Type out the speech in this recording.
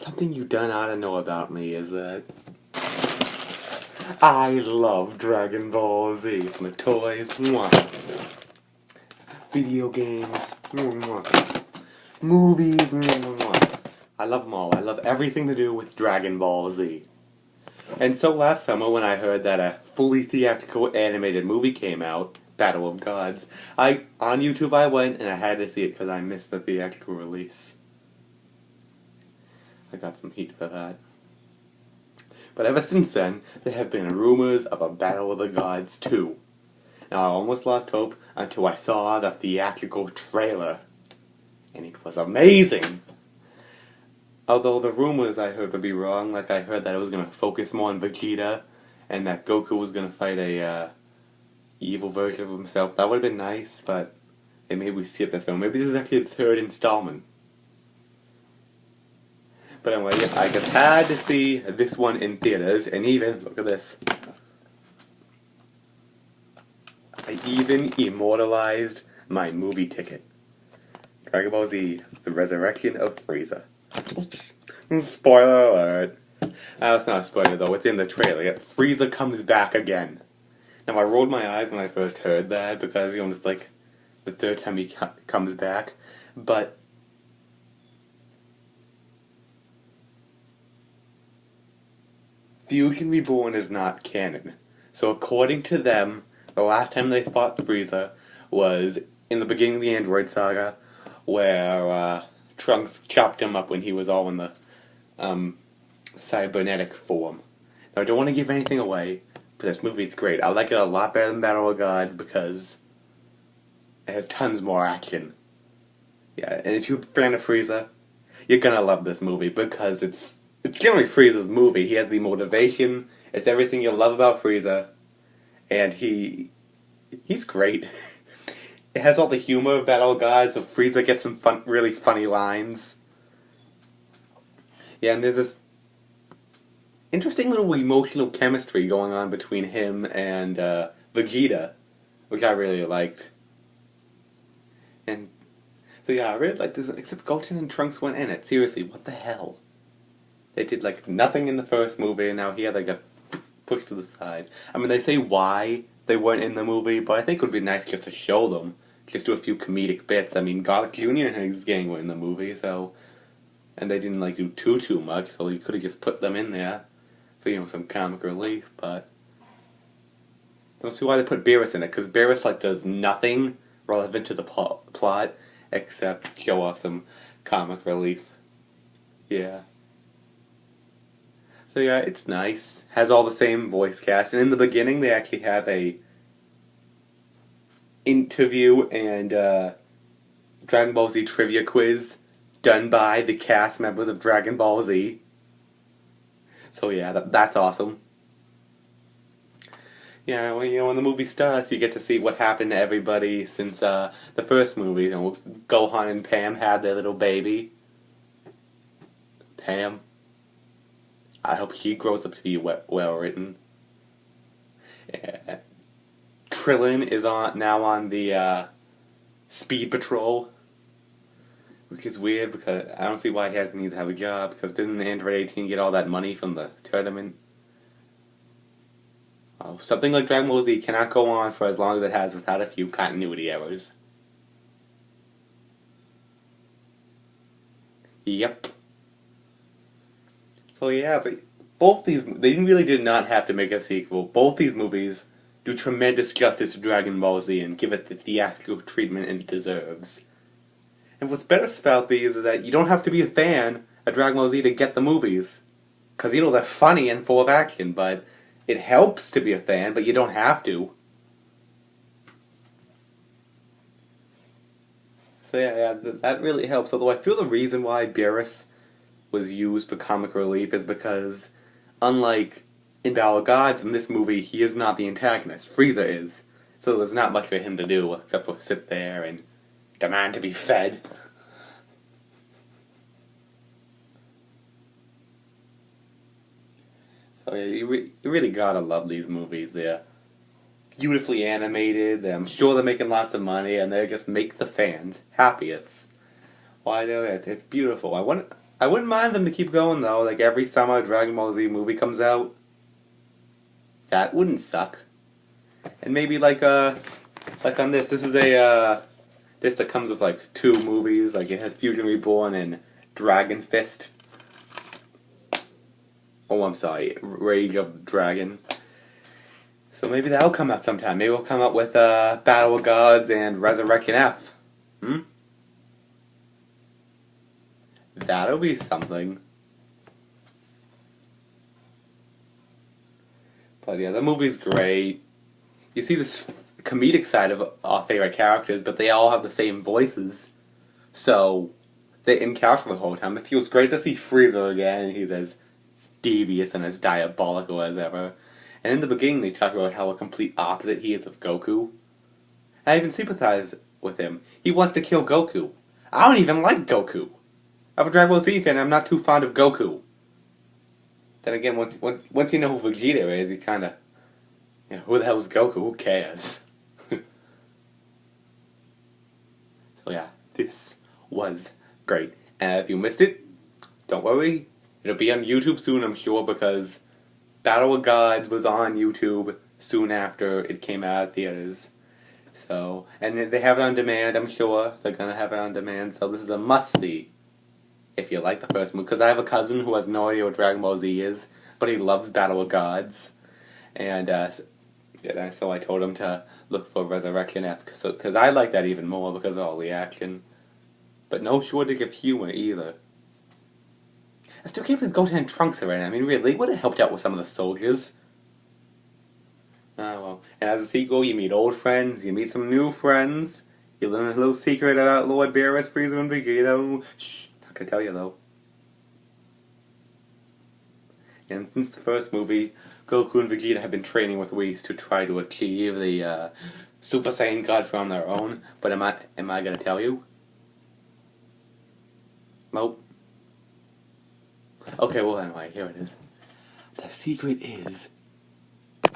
Something you don't ought to know about me is that I love Dragon Ball Z from the toys, video games, movies, I love them all. I love everything to do with Dragon Ball Z. And so last summer when I heard that a fully theatrical animated movie came out, Battle of Gods, on YouTube I went and I had to see it because I missed the theatrical release. I got some heat for that. But ever since then, there have been rumors of a Battle of the Gods 2. Now I almost lost hope until I saw the theatrical trailer. And it was amazing! Although the rumors I heard would be wrong, like I heard that it was going to focus more on Vegeta, and that Goku was going to fight a evil version of himself. That would have been nice, but maybe we skip the film. Maybe this is actually the third installment. But anyway, I just had to see this one in theaters, and even, look at this, I even immortalized my movie ticket. Dragon Ball Z, the Resarection of Frieza. Spoiler alert. That's not a spoiler though, it's in the trailer. Frieza comes back again. Now I rolled my eyes when I first heard that, because it's like the third time he comes back, but Fusion Reborn is not canon. So according to them, the last time they fought Frieza was in the beginning of the Android Saga, where Trunks chopped him up when he was all in the cybernetic form. Now I don't want to give anything away, but this movie is great. I like it a lot better than Battle of Gods because it has tons more action. Yeah, and if you're a fan of Frieza, you're gonna love this movie because it's generally Frieza's movie. He has the motivation. It's everything you'll love about Frieza, and he's great. It has all the humor of Battle of Gods, so Frieza gets some really funny lines. Yeah, and there's this interesting little emotional chemistry going on between him and Vegeta, which I really liked. And so yeah, I really liked this, except Goten and Trunks weren't in it. Seriously, what the hell? They did like nothing in the first movie, and now here they just pushed to the side. I mean, they say why they weren't in the movie, but I think it would be nice just to show them. Just do a few comedic bits. I mean, Garlic Jr. and his gang were in the movie, so... And they didn't, like, do too much, so you could have just put them in there for, some comic relief, but... That's why they put Beerus in it, because Beerus, like, does nothing relevant to the plot, except show off some comic relief. Yeah. So yeah, it's nice. Has all the same voice cast, and in the beginning they actually have a interview and Dragon Ball Z trivia quiz done by the cast members of Dragon Ball Z. So yeah, that's awesome. Yeah, well, when the movie starts, you get to see what happened to everybody since the first movie. Gohan and Pam had their little baby. Pam. I hope she grows up to be well written. Yeah. Krillin is now on the Speed Patrol, which is weird because I don't see why he needs to have a job, because didn't Android 18 get all that money from the tournament? Something like Dragon Ball Z cannot go on for as long as it has without a few continuity errors. Yep. So yeah, they really did not have to make a sequel. Both these movies do tremendous justice to Dragon Ball Z and give it the theatrical treatment it deserves. And what's best about these is that you don't have to be a fan of Dragon Ball Z to get the movies. Because, they're funny and full of action, but it helps to be a fan, but you don't have to. So yeah, that really helps. Although I feel the reason why Beerus was used for comic relief is because, unlike in Battle of Gods, in this movie, he is not the antagonist. Frieza is. So there's not much for him to do except for sit there and demand to be fed. So yeah, you really gotta love these movies. They're beautifully animated, I'm sure they're making lots of money, and they just make the fans happy. It's beautiful. I wouldn't mind them to keep going though. Like every summer, a Dragon Ball Z movie comes out. That wouldn't suck. And maybe like on this. This is a this that comes with like 2 movies. Like it has Fusion Reborn and Dragon Fist. Oh, I'm sorry, Rage of Dragon. So maybe that'll come out sometime. Maybe we'll come out with Battle of Gods and Resarection F. That'll be something. But yeah, the movie's great. You see this comedic side of our favorite characters, but they all have the same voices. So, they're in character the whole time. It feels great to see Frieza again. He's as devious and as diabolical as ever. And in the beginning, they talk about how a complete opposite he is of Goku. I even sympathize with him. He wants to kill Goku. I don't even like Goku. I'm a Dragon Ball Z fan. I'm not too fond of Goku. Then again, once you know who Vegeta is, you kind of, who the hell is Goku? Who cares? So yeah, this was great. And if you missed it, don't worry. It'll be on YouTube soon, I'm sure, because Battle of Gods was on YouTube soon after it came out of theaters. So, and they have it on demand, I'm sure. They're gonna have it on demand, so this is a must-see. If you like the first movie, because I have a cousin who has no idea what Dragon Ball Z is, but he loves Battle of Gods, and so I told him to look for Resarection F, because I like that even more because of all the action, but no shortage of humor either. I still can't believe Goten and Trunks are in it. I mean, really, would have helped out with some of the soldiers. Oh well. And as a sequel, you meet old friends, you meet some new friends, you learn a little secret about Lord Beerus, Frieza, and Vegeta. Shh. I can tell you though. And since the first movie, Goku and Vegeta have been training with Whis to try to achieve the Super Saiyan God from their own. But am I gonna tell you? Nope. Okay, well anyway, here it is. The secret is